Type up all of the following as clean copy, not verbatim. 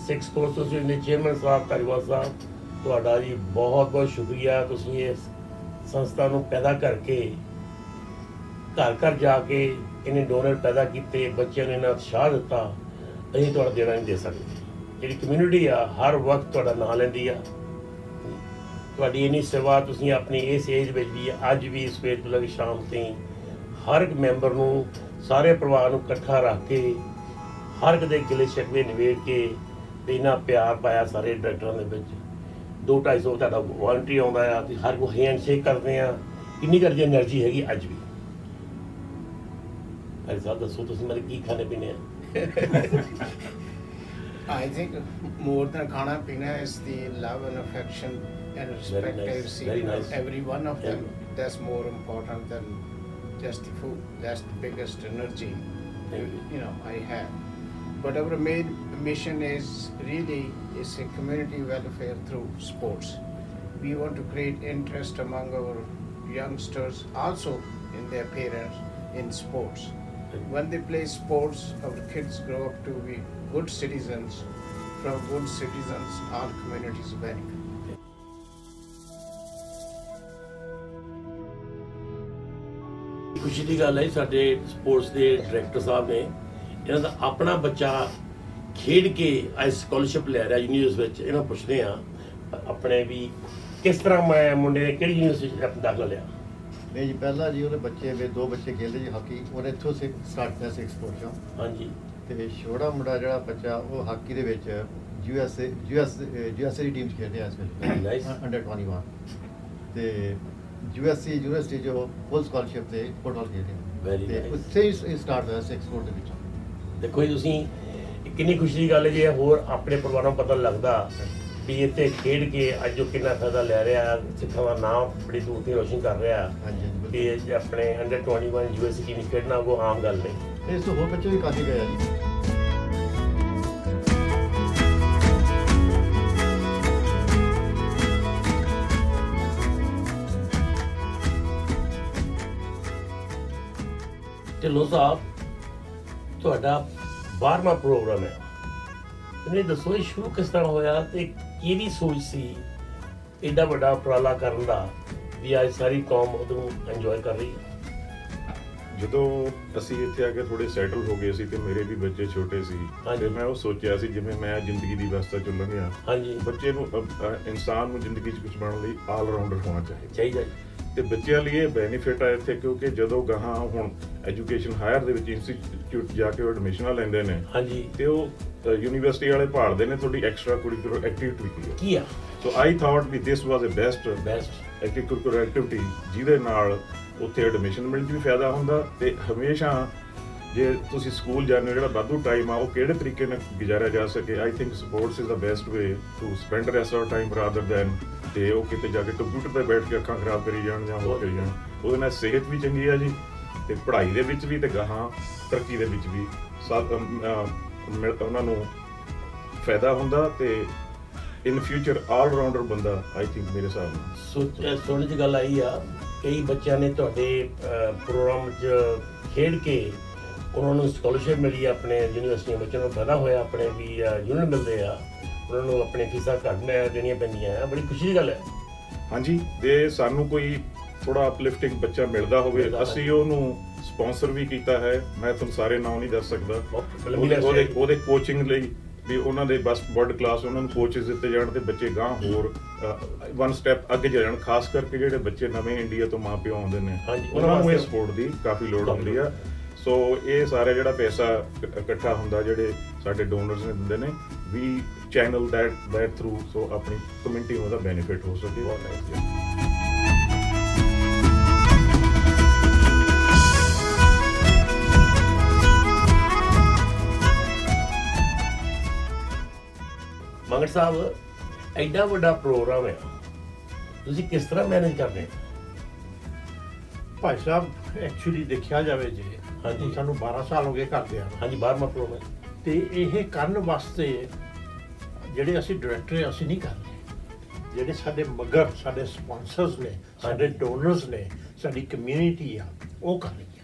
ਸਿੱਖ sports association ਦੇ chairman ਸਾਹਿਬ ਧਾਰੀਵਾਲ ਸਾਹਿਬ, ਤੁਹਾਡਾ ਜੀ ਬਹੁਤ ਬਹੁਤ ਸ਼ੁਕਰੀਆ। ਤੁਸੀਂ ਇਸ ਸੰਸਥਾ ਨੂੰ ਪੈਦਾ ਕਰਕੇ ਘਰ ਘਰ ਜਾ ਕੇ ਇਹਨੇ ਡੋਨਰ ਪੈਦਾ ਕੀਤੇ, ਬੱਚਿਆਂ ਨੇ ਇਹਨਾਂ ਉਤਸ਼ਾਹ ਦਿੱਤਾ। ਅਸੀਂ ਤੁਹਾਡਾ ਦੇਣਾ ਨਹੀਂ ਦੇ ਸਕਦੇ। ਜਿਹੜੀ ਕਮਿਊਨਿਟੀ ਆ ਹਰ ਵਕਤ ਤੁਹਾਡਾ ਨਾਂ ਲੈਂਦੀ ਆ। ਤੁਹਾਡੀ ਇੰਨੀ ਸੇਵਾ ਤੁਸੀਂ ਆਪਣੀ ਇਸ ਏਜ ਵਿੱਚ ਵੀ ਅੱਜ ਵੀ ਸਵੇਰ ਤੋਂ ਲੈ ਕੇ ਸ਼ਾਮ ਤਾਈਂ ਹਰ ਇੱਕ ਮੈਂਬਰ ਨੂੰ, ਸਾਰੇ ਪਰਿਵਾਰ ਨੂੰ ਇਕੱਠਾ ਰੱਖ ਕੇ ਹਰ ਇੱਕ ਦੇ ਗਿਲੇ ਸ਼ਿਕਵੇ ਨਿਬੇੜ ਕੇ ਤੇ ਇੰਨਾ ਪਿਆਰ ਪਾਇਆ ਸਾਰੇ ਡਾਇਰੈਕਟਰਾਂ ਦੇ ਵਿੱਚ। 200-250 ਤੁਹਾਡਾ ਵਾਲੰਟਰੀ ਆਉਂਦਾ ਆ ਤੇ ਹਰ ਕੋਈ ਹੈਂਡ ਸ਼ੇਕ ਕਰਦੇ ਆ। ਕਿੰਨੀ ਕਰਦੀ ਐਨਰਜੀ ਹੈਗੀ ਅੱਜ ਵੀ। ਭਾਈ ਸਾਹਿਬ ਦੱਸੋ ਤੁਸੀਂ ਮੇਰੇ ਕੀ ਖਾਣੇ ਪੀਣੇ ਆ? I think more than khana pina is the love and affection and respect I receive from every one of them. That's more important than just the food. That's the biggest energy I have. But our main mission is really a community welfare through sports. We want to create interest among our youngsters, also in their parents, in sports. When they play sports, our kids grow up to be good citizens. From good citizens, all communities benefit. ਖੁਸ਼ੀ ਦੀ ਗੱਲ ਹੈ ਸਾਡੇ sports ਦੇ director ਸਾਹਿਬ ਨੇ, ਇਹਨਾਂ ਦਾ ਆਪਣਾ ਬੱਚਾ ਖੇਡ ਕੇ ਅੱਜ ਸਕਾਲਰਸ਼ਿਪ ਲੈ ਰਿਹਾ ਯੂਨੀਵਰਸਿਟੀ ਵਿੱਚ। ਇਹਨਾਂ ਪੁੱਛਦੇ ਆ ਆਪਣੇ ਵੀ ਕਿਸ ਤਰ੍ਹਾਂ ਮੈਂ ਮੁੰਡੇ ਨੇ ਕਿਹੜੀ ਯੂਨੀਵਰਸਿਟੀ ਆਪਣਾ ਦਾਖਲਾ ਲਿਆ? ਨਹੀਂ ਜੀ, ਪਹਿਲਾਂ ਜੀ ਉਹਦੇ ਬੱਚੇ ਵੀ 2 ਬੱਚੇ ਖੇਡਦੇ ਜੀ ਹਾਕੀ, ਉਹਨੇ ਇੱਥੋਂ ਸਟਾਰਟ ਕੀਤਾ ਸੀ ਸਪੋਰਟਸ ਚੋਂ। ਹਾਂਜੀ। ਤੇ ਛੋਟਾ ਮੁੰਡਾ ਜਿਹੜਾ ਬੱਚਾ ਉਹ ਹਾਕੀ ਦੇ ਵਿੱਚ USA ਦੀ ਟੀਮ 'ਚ ਖੇਡ ਰਿਹਾ ਇਸ ਵੇਲੇ, ਅੰਡਰ 21। ਤੇ USA ਯੂਨੀਵਰਸਿਟੀ 'ਚੋਂ ਫੁੱਲ ਸਕਾਲਰਸ਼ਿਪ ਤੇ ਫੁੱਟਬਾਲ ਖੇਡ ਰਿਹਾ। ਤੇ ਉੱਥੇ ਹੀ ਸਟਾਰਟ ਹੋਇਆ ਸੀ ਸਪੋਰਟ ਦੇ ਵਿੱਚ। ਦੇਖੋ ਜੀ ਤੁਸੀਂ ਕਿੰਨੀ ਖੁਸ਼ੀ ਦੀ ਗੱਲ ਹੈ ਜੀ। ਹੋਰ ਆਪਣੇ ਪਰਿਵਾਰਾਂ ਨੂੰ ਪਤਾ ਲੱਗਦਾ ਵੀ ਇੱਥੇ ਖੇਡ ਕੇ ਅੱਜ ਉਹ ਕਿੰਨਾ ਫਾਇਦਾ ਲੈ ਰਿਹਾ, ਸਿੱਖਾਂ ਦਾ ਨਾਮ ਬੜੀ ਦੂਰ ਤੇ ਰੋਸ਼ਨ ਕਰ ਰਿਹਾ। ਕਿ ਆਪਣੇ ਅੰਡਰ 21 USA ਟੀਮ ਖੇਡਣਾ ਉਹ ਆਮ ਗੱਲ ਨਹੀਂ। ਇਸ ਤੋਂ ਹੋਰ ਬੱਚੇ ਵੀ ਕਾਫੀ ਗਏ ਆ ਜੀ। ਢਿੱਲੋਂ ਸਾਹਿਬ, ਤੁਹਾਡਾ 12ਵਾਂ ਪ੍ਰੋਗਰਾਮ ਹੈ। ਤੁਸੀਂ ਦੱਸੋ ਇਹ ਸ਼ੁਰੂ ਕਿਸ ਤਰ੍ਹਾਂ ਹੋਇਆ ਤੇ ਕਿਹਦੀ ਸੋਚ ਸੀ ਐਡਾ ਵੱਡਾ ਉਪਰਾਲਾ ਕਰਨ ਦਾ ਵੀ ਅੱਜ ਸਾਰੀ ਕੌਮ ਉਹਨੂੰ ਇੰਜੋਏ ਕਰ ਰਹੀ ਹੈ? ਜਦੋਂ ਅਸੀਂ ਇੱਥੇ ਆ ਕੇ ਥੋੜੇ ਸੈਟਲ ਹੋ ਗਏ ਸੀ ਤੇ ਮੇਰੇ ਵੀ ਬੱਚੇ ਛੋਟੇ ਸੀ ਤੇ ਮੈਂ ਉਹ ਸੋਚਿਆ ਸੀ ਜਿਵੇਂ ਮੈਂ ਜ਼ਿੰਦਗੀ ਦੀ ਵਿਵਸਥਾ ਚ ਲੰਘਿਆ, ਬੱਚੇ ਨੂੰ ਇਨਸਾਨ ਨੂੰ ਜ਼ਿੰਦਗੀ 'ਚ ਕੁਝ ਬਣਨ ਲਈ ਆਲ ਰਾਊਂਡਰ ਹੋਣਾ ਚਾਹੀਦਾ। ਤੇ ਬੱਚਿਆਂ ਲਈ ਇਹ ਬੈਨੀਫਿਟ ਹੈ ਇੱਥੇ, ਕਿਉਂਕਿ ਜਦੋਂ ਗਾਹਾਂ ਹੁਣ ਐਜੂਕੇਸ਼ਨ ਹਾਇਰ ਦੇ ਵਿੱਚ ਇੰਸਟੀਚਿਊਟ ਜਾ ਕੇ ਉਹ ਐਡਮਿਸ਼ਨਾਂ ਲੈਂਦੇ ਨੇ ਤੇ ਉਹ ਯੂਨੀਵਰਸਿਟੀ ਵਾਲੇ ਭਾਲਦੇ ਨੇ ਤੁਹਾਡੀ ਐਕਸਟਰਾ ਕੁਰਿਕੂਲਰ ਐਕਟੀਵਿਟੀ ਕੀ ਆ। ਸੋ ਆਈ ਥਾਟ ਵੀ ਦਿਸ ਵਾਜ਼ ਅ ਬੈਸਟ ਐਕਸਟਰਾ ਐਕਟੀਵਿਟੀ ਜਿਹਦੇ ਨਾਲ ਉੱਥੇ ਐਡਮਿਸ਼ਨ ਮਿਲਣ 'ਚ ਵੀ ਫਾਇਦਾ ਹੁੰਦਾ। ਤੇ ਹਮੇਸ਼ਾ ਜੇ ਤੁਸੀਂ ਸਕੂਲ ਜਾਂਦੇ ਹੋ ਜਿਹੜਾ ਵਾਧੂ ਟਾਈਮ ਆ ਉਹ ਕਿਹੜੇ ਤਰੀਕੇ ਨਾਲ ਗੁਜ਼ਾਰਿਆ ਜਾ ਸਕੇ, I think sports is the best way to spend rest of time rather than ਤੇ ਉਹ ਕਿਤੇ ਜਾ ਕੇ ਕੰਪਿਊਟਰ 'ਤੇ ਬੈਠ ਕੇ ਅੱਖਾਂ ਖਰਾਬ ਕਰੀ ਜਾਣ ਜਾਂ ਹੋਰ ਕਰੀ ਜਾਣ। ਉਹਦੇ ਨਾਲ ਸਿਹਤ ਵੀ ਚੰਗੀ ਆ ਜੀ ਤੇ ਪੜ੍ਹਾਈ ਦੇ ਵਿੱਚ ਵੀ ਤੇ ਗਾਹਾਂ ਤਰੱਕੀ ਦੇ ਵਿੱਚ ਵੀ ਉਹਨਾਂ ਨੂੰ ਫਾਇਦਾ ਹੁੰਦਾ ਤੇ ਇਨ ਫਿਊਚਰ ਆਲ ਰਾਊਂਡਰ ਬੰਦਾ ਆਈ ਥਿੰਕ ਮੇਰੇ ਹਿਸਾਬ ਨਾਲ। ਸੁਣਨ 'ਚ ਗੱਲ ਆਈ ਆ ਕਈ ਬੱਚਿਆਂ ਨੇ ਤੁਹਾਡੇ ਪ੍ਰੋਗਰਾਮ 'ਚ ਖੇਡ ਕੇ ਉਹਨਾਂ ਨੂੰ ਸਕਾਲਰਸ਼ਿਪ ਮਿਲੀ, ਆਪਣੇ ਯੂਨੀਵਰਸਿਟੀਆਂ ਬੱਚਿਆਂ ਨੂੰ ਫਾਇਦਾ ਹੋਇਆ, ਆਪਣੇ ਵੀ ਯੂਨਿਟ ਮਿਲਦੇ ਆ, ਉਹਨਾਂ ਨੂੰ ਆਪਣੀ ਫੀਸਾਂ ਘੱਟ ਦੇਣੀਆਂ ਪੈਂਦੀਆਂ ਆ। ਬੜੀ ਖੁਸ਼ੀ ਦੀ ਗੱਲ ਹੈ। ਹਾਂਜੀ, ਜੇ ਸਾਨੂੰ ਕੋਈ ਥੋੜਾ ਅਪਲਿਫਟਿੰਗ ਬੱਚਾ ਮਿਲਦਾ ਹੋਵੇ ਅਸੀਂ ਉਹਨੂੰ ਸਪਾਂਸਰ ਵੀ ਕੀਤਾ ਹੈ। ਮੈਂ ਤੁਹਾਨੂੰ ਸਾਰੇ ਨਾਮ ਨਹੀਂ ਦੱਸ ਸਕਦਾ। ਉਹਦੇ ਕੋਚਿੰਗ ਲਈ ਵੀ ਉਹਨਾਂ ਦੇ ਬਸ ਵਰਲਡ ਕਲਾਸ ਉਹਨਾਂ ਨੂੰ ਕੋਚਿਸ ਦਿੱਤੇ ਜਾਣ ਤੇ ਬੱਚੇ ਗਾਂ ਹੋਰ 1 ਸਟੈਪ ਅੱਗੇ ਜਾਣ। ਖਾਸ ਕਰਕੇ ਜਿਹੜੇ ਬੱਚੇ ਨਵੇਂ ਇੰਡੀਆ ਤੋਂ ਮਾਂ ਪਿਓ ਆਉਂਦੇ ਨੇ ਉਹਨਾਂ ਨੂੰ ਇਹ ਸਪੋਰਟ ਦੀ ਕਾਫੀ ਲੋੜ ਹੁੰਦੀ ਆ। ਸੋ ਇਹ ਸਾਰਾ ਜਿਹੜਾ ਪੈਸਾ ਇਕੱਠਾ ਹੁੰਦਾ ਜਿਹੜੇ ਸਾਡੇ ਡੋਨਰਸ ਨੇ ਦਿੰਦੇ ਨੇ, ਵੀ ਚੈਨਲ ਦੈਟ ਥਰੂ ਸੋ ਆਪਣੀ ਕਮਿਊਨਿਟੀ ਨੂੰ ਉਹਦਾ ਬੈਨੀਫਿਟ ਹੋ ਸਕੇ। ਮੰਗੜ ਸਾਹਿਬ, ਐਡਾ ਵੱਡਾ ਪ੍ਰੋਗਰਾਮ ਹੈ, ਤੁਸੀਂ ਕਿਸ ਤਰ੍ਹਾਂ ਮੈਨੇਜ ਕਰਦੇ ਹੋ? ਭਾਈ ਸਾਹਿਬ ਐਕਚੁਅਲੀ ਦੇਖਿਆ ਜਾਵੇ ਜੇ ਹਾਂਜੀ ਸਾਨੂੰ 12 ਸਾਲ ਹੋ ਗਏ ਕਰਦੇ ਆ। ਹਾਂਜੀ, 12ਵਾਂ ਪ੍ਰੋਗਰਾਮ ਤੇ ਇਹ ਕਰਨ ਵਾਸਤੇ ਜਿਹੜੇ ਅਸੀਂ ਡਾਇਰੈਕਟਰ ਅਸੀਂ ਨਹੀਂ ਕਰਦੇ, ਜਿਹੜੇ ਸਾਡੇ ਮਗਰ ਸਾਡੇ ਸਪਾਂਸਰਸ ਨੇ, ਸਾਡੇ ਡੋਨਰਸ ਨੇ, ਸਾਡੀ ਕਮਿਊਨਿਟੀ ਆ ਉਹ ਕਰ ਰਹੀ ਹੈ।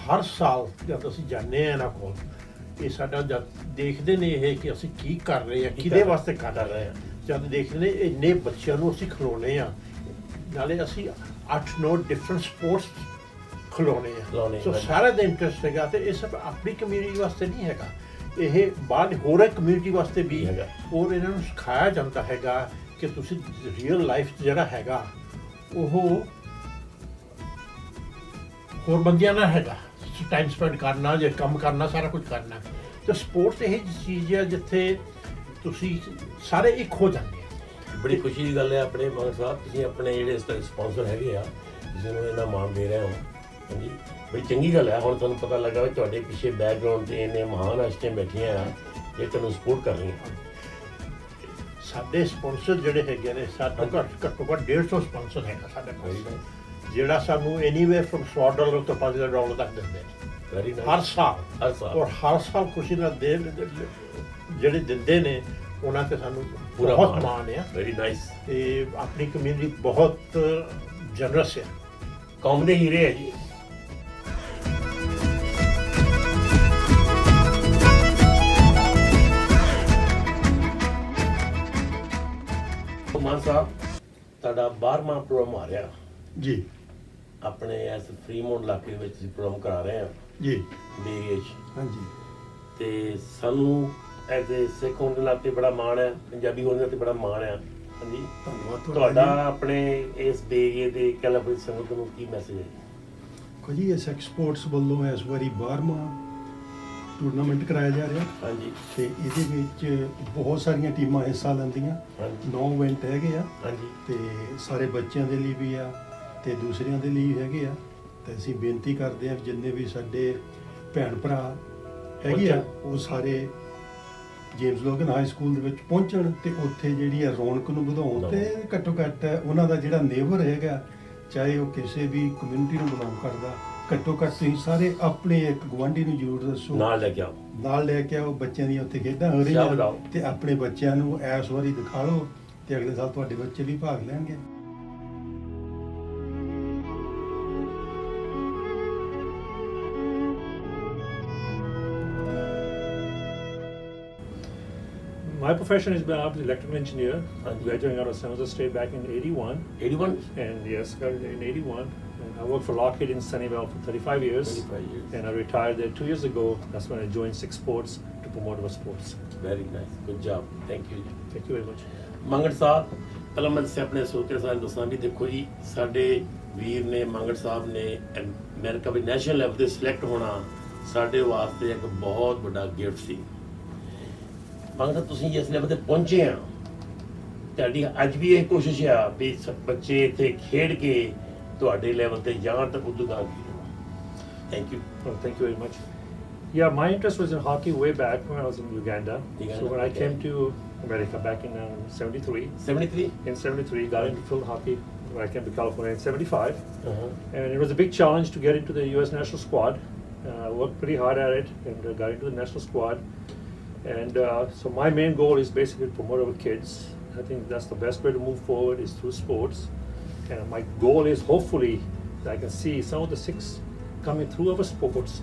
ਹਰ ਸਾਲ ਜਦ ਅਸੀਂ ਜਾਂਦੇ ਹਾਂ ਇਹਨਾਂ ਕੋਲ ਇਹ ਸਾਡਾ ਜਦ ਦੇਖਦੇ ਨੇ ਇਹ ਕਿ ਅਸੀਂ ਕੀ ਕਰ ਰਹੇ ਹਾਂ, ਕਿਹਦੇ ਵਾਸਤੇ ਕਰ ਰਹੇ ਹਾਂ, ਜਦ ਦੇਖਦੇ ਨੇ ਇੰਨੇ ਬੱਚਿਆਂ ਨੂੰ ਅਸੀਂ ਖਿਲਾਉਂਦੇ ਹਾਂ, ਨਾਲੇ ਅਸੀਂ 8-9 ਡਿਫਰੈਂਟ ਸਪੋਰਟਸ ਖਿਲਾਉਂਦੇ ਹਾਂ, ਸੋ ਸਾਰਿਆਂ ਦਾ ਇੰਟਰਸਟ ਹੈਗਾ। ਤੇ ਇਹ ਸਭ ਆਪਣੀ ਕਮਿਊਨਿਟੀ ਵਾਸਤੇ ਨਹੀਂ ਹੈਗਾ, ਇਹ ਬਾਹਰ ਹੋਰ ਕਮਿਊਨਿਟੀ ਵਾਸਤੇ ਵੀ ਹੈਗਾ। ਔਰ ਇਹਨਾਂ ਨੂੰ ਸਿਖਾਇਆ ਜਾਂਦਾ ਹੈਗਾ ਕਿ ਤੁਸੀਂ ਰੀਅਲ ਲਾਈਫ ਜਿਹੜਾ ਹੈਗਾ ਉਹ ਹੋਰ ਬੰਦਿਆਂ ਨਾਲ ਹੈਗਾ, ਟਾਈਮ ਸਪੈਂਡ ਕਰਨਾ, ਜੇ ਕੰਮ ਕਰਨਾ, ਸਾਰਾ ਕੁਝ ਕਰਨਾ। ਤੇ ਸਪੋਰਟਸ ਇਹ ਚੀਜ਼ ਹੈ ਜਿੱਥੇ ਤੁਸੀਂ ਸਾਰੇ ਇੱਕ ਹੋ ਜਾਂਦੇ ਆ। ਬੜੀ ਖੁਸ਼ੀ ਦੀ ਗੱਲ ਹੈ ਆਪਣੇ ਮਗਰ ਸਾਹਿਬ, ਤੁਸੀਂ ਆਪਣੇ ਜਿਹੜੇ ਸਪਾਂਸਰ ਹੈਗੇ ਆ ਜਿਸ ਨੂੰ ਇਹਨਾਂ ਮਾਣ ਦੇ ਰਹੇ ਹੋ, ਹਾਂਜੀ ਬੜੀ ਚੰਗੀ ਗੱਲ ਹੈ। ਹੁਣ ਤੁਹਾਨੂੰ ਪਤਾ ਲੱਗਾ ਵੀ ਤੁਹਾਡੇ ਪਿੱਛੇ ਬੈਕਗਰਾਉਂਡ 'ਤੇ ਇੰਨੇ ਮਹਾਨ ਹਸਤੀਆਂ ਬੈਠੀਆਂ ਆ ਇਹ ਤੁਹਾਨੂੰ ਸਪੋਰਟ ਕਰ ਰਹੀਆਂ। ਸਾਡੇ ਸਪਾਂਸਰ ਜਿਹੜੇ ਹੈਗੇ ਨੇ ਸਾਡੇ ਘੱਟੋ ਘੱਟ 150 ਸਪਾਂਸਰ ਹੈਗਾ ਸਾਡੇ ਕੋਲ, ਜਿਹੜਾ ਸਾਨੂੰ ਐਨੀਵੇਅਰ ਫਰਮ $100 ਤੋਂ $5,000 ਤੱਕ ਦਿੰਦੇ ਨੇ ਹਰ ਸਾਲ। ਔਰ ਹਰ ਸਾਲ ਖੁਸ਼ੀ ਨਾਲ ਜਿਹੜੇ ਦਿੰਦੇ ਨੇ ਉਹਨਾਂ ਤੇ ਸਾਨੂੰ ਬਹੁਤ ਮਾਣ ਆ। Very nice. ਤੇ ਆਪਣੀ ਕਮਿਊਨਿਟੀ ਬਹੁਤ ਜਨਰਸ ਹੈ, ਕੌਮ ਦੇ ਹੀਰੇ ਹੈ ਜੀ। ਮਾਨ ਸਾਹਿਬ ਤੁਹਾਡਾ 12ਵਾਂ ਪ੍ਰੋਗਰਾਮ ਆ ਰਿਹਾ ਜੀ, ਆਪਣੇ ਇਸ ਫਰੀਮੌਂਟ ਇਲਾਕੇ ਵਿੱਚ ਅਸੀਂ ਪ੍ਰੋਗਰਾਮ ਕਰਾ ਰਹੇ ਹਾਂ ਜੀ ਬੇਰੀਏ 'ਚ। ਹਾਂਜੀ, ਤੇ ਸਾਨੂੰ ਐਜ਼ ਏ ਸਿੱਖ ਹੋਣ ਦੇ ਨਾਤੇ ਬੜਾ ਮਾਣ ਹੈ, ਪੰਜਾਬੀ ਹੋਣ ਦੇ ਨਾਤੇ ਬੜਾ ਮਾਣ ਹੈ। ਹਾਂਜੀ ਧੰਨਵਾਦ ਤੁਹਾਡਾ ਆਪਣੇ ਇਸ ਬੇਰੀਏ ਦੇ ਕੈਲੀਫੋਰਨੀਆ ਸੰਗਤ ਨੂੰ ਕੀ ਮੈਸੇਜ ਹੈ ਜੀ? ਜੀ ਇਸ ਸਪੋਰਟਸ ਵੱਲੋਂ ਇਸ ਵਾਰੀ 12ਵਾਂ ਟੂਰਨਾਮੈਂਟ ਕਰਾਇਆ ਜਾ ਰਿਹਾ। ਹਾਂਜੀ ਤੇ ਇਹਦੇ ਵਿੱਚ ਬਹੁਤ ਸਾਰੀਆਂ ਟੀਮਾਂ ਹਿੱਸਾ ਲੈਂਦੀਆਂ, ਹਾਂਜੀ 9 ਇਵੈਂਟ ਹੈਗੇ ਆ ਹਾਂਜੀ ਤੇ ਸਾਰੇ ਬੱਚਿਆਂ ਦੇ ਲਈ ਵੀ ਆ ਤੇ ਦੂਸਰਿਆਂ ਦੇ ਲਈ ਹੈਗੇ ਆ। ਤੇ ਅਸੀਂ ਬੇਨਤੀ ਕਰਦੇ ਆ ਜਿੰਨੇ ਵੀ ਸਾਡੇ ਭੈਣ ਭਰਾ ਹੈਗੇ ਆ ਉਹ ਸਾਰੇ ਜੇਮਸ ਲੋਗਨ ਹਾਈ ਸਕੂਲ ਦੇ ਵਿੱਚ ਪਹੁੰਚਣ ਤੇ ਉੱਥੇ ਜਿਹੜੀ ਆ ਰੌਣਕ ਨੂੰ ਵਧਾਉਣ ਤੇ ਘੱਟੋ ਘੱਟ ਉਹਨਾਂ ਦਾ ਜਿਹੜਾ ਨੇਬਰ ਹੈਗਾ, ਚਾਹੇ ਉਹ ਕਿਸੇ ਵੀ ਕਮਿਊਨਿਟੀ ਨੂੰ ਬਿਲੋਂਗ ਕਰਦਾ, ਘੱਟੋ ਘੱਟ ਤੁਸੀਂ ਸਾਰੇ ਆਪਣੇ ਇੱਕ ਗੁਆਂਢੀ ਨੂੰ ਜ਼ਰੂਰ ਦੱਸੋ, ਨਾਲ ਲੈ ਕੇ ਆਓ, ਨਾਲ ਲੈ ਕੇ ਆਓ। ਬੱਚਿਆਂ ਦੀਆਂ ਉੱਥੇ ਖੇਡਾਂ ਹੋ ਰਹੀਆਂ ਤੇ ਆਪਣੇ ਬੱਚਿਆਂ ਨੂੰ ਇਸ ਵਾਰੀ ਦਿਖਾ ਲਓ ਤੇ ਅਗਲੇ ਸਾਲ ਤੁਹਾਡੇ ਬੱਚੇ ਵੀ ਭਾਗ ਲੈਣਗੇ। My profession has been, I was an electrical engineer. Graduating out of San Jose State back in 81. 81? And yes, got in 81. And I worked for Lockheed in Sunnyvale for 35 years. 35 years. And I retired there 2 years ago. That's when I joined Six Sports to promote our sports. Very nice. Good job. Thank you. Thank you very much. Mangar ਸਾਹਿਬ, ਪਹਿਲਾਂ ਮੈਂ ਆਪਣੇ ਸਰੋਤਿਆਂ ਸਾਨੂੰ ਦੱਸਾਂ ਵੀ ਦੇਖੋ ਜੀ ਸਾਡੇ ਵੀਰ ਨੇ ਮੰਗੜ ਸਾਹਿਬ ਨੇ ਅਮਰੀਕਾ ਵਿੱਚ ਨੈਸ਼ਨਲ ਲੈਵਲ ਤੇ ਸਿਲੈਕਟ ਹੋਣਾ ਸਾਡੇ ਵਾਸਤੇ ਇੱਕ ਬਹੁਤ ਵੱਡਾ ਗਿਫਟ ਸੀ। ਮੰਗੜ ਤੁਸੀਂ ਜਿਸ ਲੈਵਲ ਤੇ ਪਹੁੰਚੇ ਆ, ਤੁਹਾਡੀ ਅੱਜ ਵੀ ਇਹ ਕੋਸ਼ਿਸ਼ ਆ ਵੀ ਬੱਚੇ ਇੱਥੇ ਖੇਡ ਕੇ ਤੁਹਾਡੇ ਲੈਵਲ ਤੇ ਜਾਣ ਤੱਕ ਉਦੋਂ ਦਾ thank you. Thank you very much. Yeah, my interest was in hockey way back when I was in Uganda. So when I came to America back in 73. 73? In 73, got into field hockey when I came to California in 75. And it was a big challenge to get into the U.S. national squad. I worked pretty hard at it and got into the national squad. And so my main goal is basically to promote our kids. I think that's the best way to move forward is through sports. And my goal is hopefully that I can see some of the six coming through our sports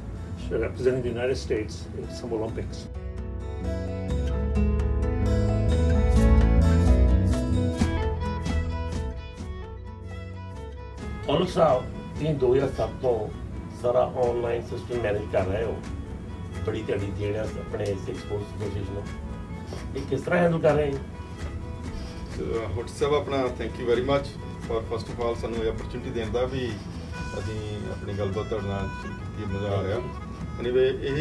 representing the United States in some Olympics. Aulakh ਸਾਹਿਬ, ਤੁਸੀਂ 2007 ਤੋਂ ਸਾਰਾ online system manage ਕਰ ਰਹੇ ਹੋ, ਬੜੀ ਤੁਹਾਡੀ ਜਿਹੜਾ ਆਪਣੇ ਸਿੱਖ ਸਪੋਰਟਸ ਐਸੋਸੀਏਸ਼ਨ ਨੂੰ ਇਹ ਕਿਸ ਤਰ੍ਹਾਂ ਹੈਂਡਲ ਕਰ ਰਹੇ ਹੋ? ਹੁੱਟ ਸਾਹਿਬ ਆਪਣਾ thank you very much for first of all ਸਾਨੂੰ ਇਹ ਓਪਰਚੁਨਿਟੀ ਦੇਣ ਦਾ ਵੀ ਅਸੀਂ ਆਪਣੀ ਗੱਲਬਾਤ ਤੁਹਾਡੇ ਨਾਲ ਕੀਤੀ, ਮਜ਼ਾ ਆ ਰਿਹਾ। ਐਨੀਵੇ ਇਹ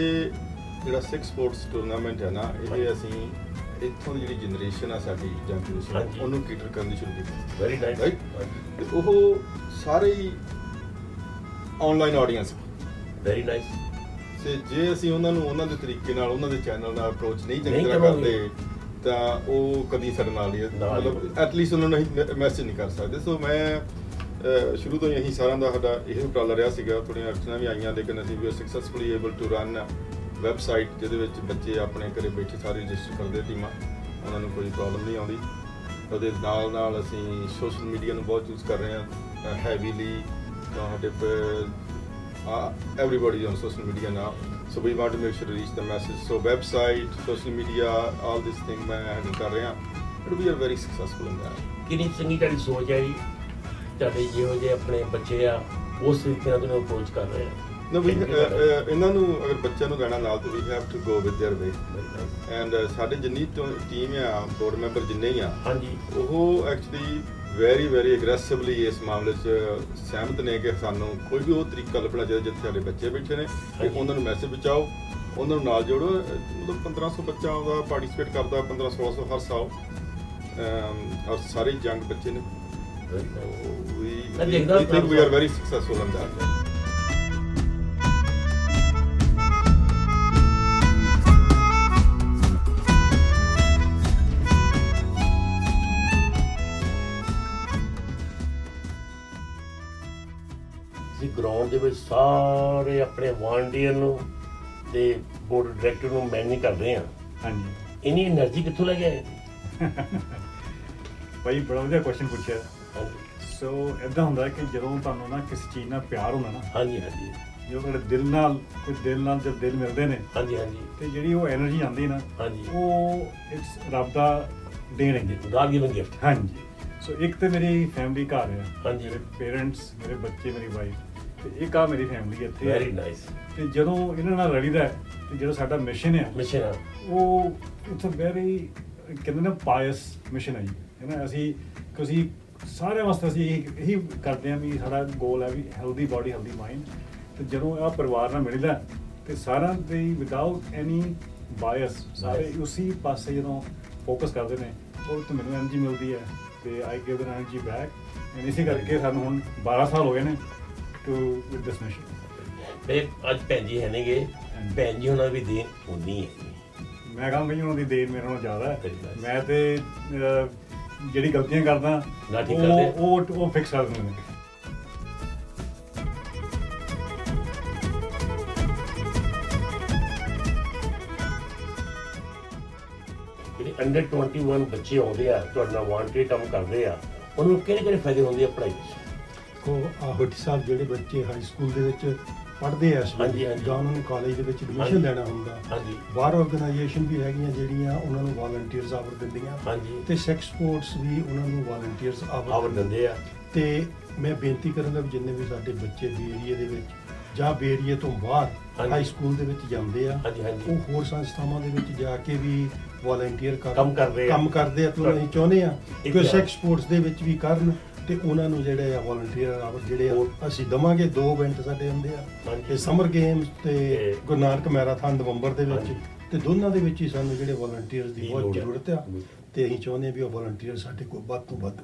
ਜਿਹੜਾ ਸਿੱਖ ਸਪੋਰਟਸ ਟੂਰਨਾਮੈਂਟ ਹੈ ਨਾ, ਇਹ ਅਸੀਂ ਇੱਥੋਂ ਦੀ ਜਿਹੜੀ ਜਨਰੇਸ਼ਨ ਆ ਸਾਡੀ ਜਨਰੇਸ਼ਨ ਉਹਨੂੰ ਕੇਟਰ ਕਰਨ ਦੀ ਸ਼ੁਰੂ ਕੀਤੀ। Very nice. ਰਾਈਟ, ਤੇ ਉਹ ਸਾਰੇ ਹੀ ਆਨਲਾਈਨ ਆਡੀਅנס। Very nice. ਤੇ ਜੇ ਅਸੀਂ ਉਹਨਾਂ ਨੂੰ ਉਹਨਾਂ ਦੇ ਤਰੀਕੇ ਨਾਲ ਉਹਨਾਂ ਦੇ ਚੈਨਲ ਨਾਲ ਅਪਰੋਚ ਨਹੀਂ ਚੰਗੀ ਤਰ੍ਹਾਂ ਕਰਦੇ ਤਾਂ ਉਹ ਕਦੀ ਸਾਡੇ ਨਾਲ ਹੀ ਮਤਲਬ ਐਟਲੀਸਟ ਉਹਨਾਂ ਨੂੰ ਅਸੀਂ ਮੈਸੇਜ ਨਹੀਂ ਕਰ ਸਕਦੇ। ਸੋ ਮੈਂ ਸ਼ੁਰੂ ਤੋਂ ਹੀ ਅਸੀਂ ਸਾਰਿਆਂ ਦਾ ਸਾਡਾ ਇਹ ਉਪਰਾਲਾ ਰਿਹਾ ਸੀਗਾ। ਥੋੜ੍ਹੀਆਂ ਅੜਚਣਾਂ ਵੀ ਆਈਆਂ ਲੇਕਿਨ ਅਸੀਂ ਵੀ successfully able to run website ਜਿਹਦੇ ਵਿੱਚ ਬੱਚੇ ਆਪਣੇ ਘਰੇ ਬੈਠੇ ਸਾਰੇ ਰਜਿਸਟਰ ਕਰਦੇ ਟੀਮਾਂ, ਉਹਨਾਂ ਨੂੰ ਕੋਈ ਪ੍ਰੋਬਲਮ ਨਹੀਂ ਆਉਂਦੀ। ਉਹਦੇ ਨਾਲ ਨਾਲ ਅਸੀਂ ਸੋਸ਼ਲ ਮੀਡੀਆ ਨੂੰ ਬਹੁਤ ਯੂਜ਼ ਕਰ ਰਹੇ ਹਾਂ ਹੈਵੀਲੀ। ਸਾਡੇ everybody on social media now So we want to make sure to reach the message. So website, social media, all this thing मैं handle कर रहे हैं. But we are very successful in that. ਕਿੰਨੀ ਚੰਗੀ ਤੁਹਾਡੀ ਸੋਚ ਹੈ ਜੀ, ਤੁਹਾਡੇ ਜਿਹੋ ਜਿਹੇ ਆਪਣੇ ਬੱਚੇ ਆ ਉਸ ਤਰੀਕੇ ਨਾਲ ਤੁਹਾਨੂੰ ਅਪਰੋਚ ਕਰ ਰਹੇ ਆ। No, we ਇਹਨਾਂ ਨੂੰ ਅਗਰ ਬੱਚਿਆਂ ਨੂੰ ਲੈਣਾ ਨਾਲ ਤਾਂ we have to go with their way. And ਸਾਡੇ ਜਿੰਨੀ ਟੀਮ ਆ ਬੋਰਡ ਮੈਂਬਰ ਜਿੰਨੇ ਹੀ ਆ ਹਾਂਜੀ ਉਹ ਐਕਚੁਅਲੀ ਵੈਰੀ ਐਗਰੈਸਿਵਲੀ ਇਸ ਮਾਮਲੇ 'ਚ ਸਹਿਮਤ ਨੇ ਕਿ ਸਾਨੂੰ ਕੋਈ ਵੀ ਉਹ ਤਰੀਕਾ ਲੱਭਣਾ ਚਾਹੀਦਾ ਜਿੱਥੇ ਸਾਡੇ ਬੱਚੇ ਬੈਠੇ ਨੇ ਤੇ ਉਹਨਾਂ ਨੂੰ ਮੈਸੇਜ ਪਹੁੰਚਾਓ, ਉਹਨਾਂ ਨੂੰ ਨਾਲ ਜੋੜੋ। ਮਤਲਬ 1500 ਬੱਚਾ ਉਹਦਾ ਪਾਰਟੀਸਪੇਟ ਕਰਦਾ, 1500 ਹਰ ਸਾਲ ਔਰ ਸਾਰੇ ਯੰਗ ਬੱਚੇ ਨੇ। We think we are very successful in that. ਅਸੀਂ ਗਰਾਊਂਡ ਦੇ ਵਿੱਚ ਸਾਰੇ ਆਪਣੇ ਵਾਲੰਟੀਅਰ ਨੂੰ ਤੇ ਬੋਰਡ ਡਾਇਰੈਕਟਰ ਨੂੰ ਮੈਨੇਜ ਕਰਦੇ ਹਾਂ। ਹਾਂਜੀ ਇੰਨੀ એનર્ਜੀ ਕਿੱਥੋਂ ਲੈ ਕੇ ਆਏ? ਭਾਈ ਬੜਾ ਵਧੀਆ ਕੁਐਸਚਨ ਪੁੱਛਿਆ। ਹਾਂਜੀ ਸੋ ਇਦਾਂ ਹੁੰਦਾ ਕਿ ਜਦੋਂ ਤੁਹਾਨੂੰ ਨਾ ਕਿਸੇ ਚੀਜ਼ ਨਾਲ ਪਿਆਰ ਹੁੰਦਾ ਨਾ, ਹਾਂਜੀ ਹਾਂਜੀ ਜਦੋਂ ਤੁਹਾਡੇ ਦਿਲ ਨਾਲ ਜਦ ਦਿਲ ਮਿਲਦੇ ਨੇ ਹਾਂਜੀ ਹਾਂਜੀ ਤੇ ਜਿਹੜੀ ਉਹ એનર્ਜੀ ਆਉਂਦੀ ਨਾ ਹਾਂਜੀ ਉਹ ਇੱਕ ਰੱਬ ਦਾ ਦੇਣ ਹੈ। God given gift. ਹਾਂਜੀ ਸੋ ਇੱਕ ਤੇ ਮੇਰੀ ਫੈਮਿਲੀ ਘਰ ਆ, ਹਾਂਜੀ ਮੇਰੇ ਪੇਰੈਂਟਸ, ਮੇਰੇ ਬੱਚੇ, ਮੇਰੀ ਵਾਈਫ ਤੇ ਇੱਕ ਆ ਮੇਰੀ ਫੈਮਿਲੀ ਇੱਥੇ ਵੈਰੀ ਨਾਈਸ। ਤੇ ਜਦੋਂ ਇਹਨਾਂ ਨਾਲ ਰਲੀਦਾ ਤੇ ਜਿਹੜਾ ਸਾਡਾ ਮਿਸ਼ਨ ਆ ਮਿਸ਼ਨ ਆ ਉਹ ਇਟਸ ਅ ਵੈਰੀ ਕਹਿੰਦੇ ਨਾ ਪਾਇਸ ਮਿਸ਼ਨ ਹੈ ਜੀ, ਹੈ ਨਾ। ਅਸੀਂ ਸਾਰਿਆਂ ਵਾਸਤੇ ਅਸੀਂ ਇਹੀ ਕਰਦੇ ਹਾਂ ਵੀ ਸਾਡਾ ਗੋਲ ਹੈ ਵੀ ਹੈਲਦੀ ਬਾਡੀ ਹੈਲਦੀ ਮਾਈਂਡ। ਤੇ ਜਦੋਂ ਆਹ ਪਰਿਵਾਰ ਨਾਲ ਮਿਲਦਾ ਤੇ ਸਾਰਿਆਂ ਦੇ ਵਿਦਆਊਟ ਐਨੀ ਬਾਇਸ ਸਾਰੇ ਉਸੇ ਪਾਸੇ ਜਦੋਂ ਫੋਕਸ ਕਰਦੇ ਨੇ ਉਹ ਤੋਂ ਮੈਨੂੰ ਐਨਰਜੀ ਮਿਲਦੀ ਹੈ ਤੇ I give them energy back. And ਇਸੇ ਕਰਕੇ ਸਾਨੂੰ ਹੁਣ 12 ਸਾਲ ਹੋ ਗਏ ਨੇ ਟੂ ਵਿਦ ਦਿਸ ਮਿਸ਼ਨ। ਤੇ ਅੱਜ ਭੈਣ ਜੀ ਹੈ ਨੇਗੇ, ਭੈਣ ਜੀ ਉਹਨਾਂ ਦੀ ਦੇਣ ਉਨੀ ਹੈ। ਮੈਂ ਕਹਾਂ ਬਈ ਉਹਨਾਂ ਦੀ ਦੇਣ ਮੇਰੇ ਨਾਲੋਂ ਜ਼ਿਆਦਾ ਹੈ। Very nice. ਮੈਂ ਤੇ ਜਿਹੜੀ ਗਲਤੀਆਂ ਕਰਦਾ ਨਾ ਠੀਕ ਕਰਦੇ। ਉਹ ਫਿਕਸ ਕਰ ਦਿੰਦੇ ਨੇ। ਜਿਹੜੇ ਅੰਡਰ 21 ਬੱਚੇ ਆਉਂਦੇ ਆ ਤੁਹਾਡੇ ਨਾਲ ਵਾਲੰਟੀਅਰ ਕੰਮ ਕਰਦੇ ਆ, ਉਹਨਾਂ ਨੂੰ ਕਿਹੜੇ ਫਾਇਦੇ ਹੁੰਦੇ ਆ ਪੜ੍ਹਾਈ ਵਿੱਚ? ਕੋ ਹੁੱਟੀ ਸਾਹਿਬ ਜਿਹੜੇ ਬੱਚੇ ਹਾਈ ਸਕੂਲ ਦੇ ਵਿੱਚ ਪੜ੍ਹਦੇ ਆ ਇਸ ਹਾਂਜੀ, ਵੇਲੇ ਹਾਂਜੀ। ਜਾਂ ਉਹਨਾਂ ਨੂੰ ਕਾਲਜ ਦੇ ਵਿੱਚ ਹਾਂਜੀ। ਐਡਮਿਸ਼ਨ ਲੈਣਾ ਹੁੰਦਾ, ਹਾਂਜੀ ਬਾਹਰ ਆਰਗੇਨਾਈਜੇਸ਼ਨ ਵੀ ਹੈਗੀਆਂ ਜਿਹੜੀਆਂ ਉਹਨਾਂ ਨੂੰ ਵਾਲੰਟੀਅਰਸ ਆਵਰ ਦਿੰਦੀਆਂ ਹਾਂਜੀ ਤੇ ਸੈਕਸ ਸਪੋਰਟਸ ਵੀ ਉਹਨਾਂ ਨੂੰ ਵਾਲੰਟੀਅਰਸ ਆਵਰ ਆਵਰ ਦਿੰਦੇ ਆ। ਤੇ ਮੈਂ ਬੇਨਤੀ ਕਰਾਂਗਾ ਵੀ ਜਿੰਨੇ ਵੀ ਸਾਡੇ ਬੱਚੇ ਬੇਰੀਏ ਦੇ ਵਿੱਚ ਜਾਂ ਬੇਰੀਏ ਤੋਂ ਬਾਹਰ ਹਾਂਜੀ। ਹਾਈ ਸਕੂਲ ਦੇ ਵਿੱਚ ਜਾਂਦੇ ਆ ਹਾਂਜੀ ਹਾਂਜੀ ਉਹ ਹੋਰ ਸੰਸਥਾਵਾਂ ਦੇ ਵਿੱਚ ਜਾ ਕੇ ਵੀ ਵਾਲੰਟੀਅਰ ਕੰਮ ਕਰਦੇ ਆ। ਕੰਮ ਕਰਦੇ ਆ ਤੇ ਅਸੀਂ ਚਾਹੁੰਦੇ ਆ ਕਿ ਇੱਕ- ਸੈਕਸ ਸਪੋਰਟਸ ਦੇ ਵਿੱਚ ਵੀ ਕਰਨ ਤੇ ਉਹਨਾਂ ਨੂੰ ਜਿਹੜੇ ਆ ਵਾਲੰਟੀਅਰ ਆਵਰ ਜਿਹੜੇ ਆ ਅਸੀਂ ਦਵਾਂਗੇ। 2 ਇਵੈਂਟ ਸਾਡੇ ਹੁੰਦੇ ਆ ਹਾਂਜੀ। ਤੇ ਸਮਰ ਗੇਮਸ ਤੇ ਤੇ ਗੁਰੂ ਨਾਨਕ ਮੈਰਾਥਨ ਨਵੰਬਰ ਦੇ ਵਿੱਚ ਹਾਂਜੀ। ਤੇ ਦੋਨਾਂ ਦੇ ਵਿੱਚ ਹੀ ਸਾਨੂੰ ਜਿਹੜੇ ਵਾਲੰਟੀਅਰਸ ਦੀ ਦੀ ਬਹੁਤ ਲੋੜ ਆ। ਜ਼ਰੂਰਤ ਆ ਤੇ ਅਸੀਂ ਚਾਹੁੰਦੇ ਆ ਵੀ ਉਹ ਵਾਲੰਟੀਅਰ ਸਾਡੇ ਕੋਲ ਵੱਧ ਤੋਂ ਵੱਧ